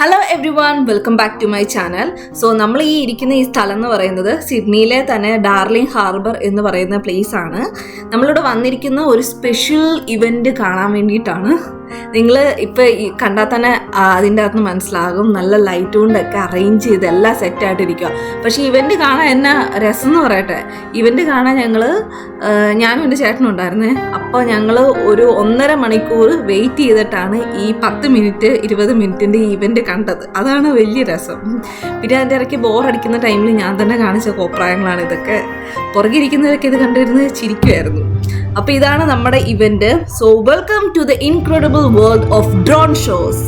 Hello everyone, welcome back to my channel. So നമ്മൾ ഇരിക്കുന്ന ഈ സ്ഥലം എന്ന് പറയുന്നത് സിഡ്നിയിലെ തന്നെ ഡാർലിംഗ് ഹാർബർ എന്ന് പറയുന്ന പ്ലേസ് ആണ്. നമ്മളിവിടെ വന്നിരിക്കുന്ന ഒരു സ്പെഷ്യൽ ഇവൻറ്റ് കാണാൻ വേണ്ടിയിട്ടാണ്. നിങ്ങൾ ഇപ്പോൾ ഈ കണ്ടാൽ തന്നെ അതിൻ്റെ അകത്ത് മനസ്സിലാകും, നല്ല ലൈറ്റ് കൊണ്ടൊക്കെ അറേഞ്ച് ചെയ്ത് എല്ലാം സെറ്റായിട്ടിരിക്കുക. പക്ഷേ ഇവൻറ്റ് കാണാൻ എന്നാ രസം എന്ന് പറയട്ടെ, ഇവൻറ്റ് കാണാൻ ഞാനും എൻ്റെ ചേട്ടനും ഉണ്ടായിരുന്നേ. അപ്പോൾ ഞങ്ങൾ ഒരു 1.5 മണിക്കൂർ വെയിറ്റ് ചെയ്തിട്ടാണ് ഈ 10 മിനിറ്റ് 20 മിനിറ്റിൻ്റെ ഈ ഇവൻറ്റ് കണ്ടത്. അതാണ് വലിയ രസം. പിന്നെ അതിൻ്റെ ഇടയ്ക്ക് ബോറടിക്കുന്ന ടൈമിൽ ഞാൻ തന്നെ കാണിച്ച കോപ്രായങ്ങളാണ് ഇതൊക്കെ. പുറകിരിക്കുന്നവരൊക്കെ ഇത് കണ്ടിരുന്ന് ചിരിക്കുമായിരുന്നു. അപ്പോൾ ഇതാണ് നമ്മുടെ event. So welcome to the incredible world of drone shows.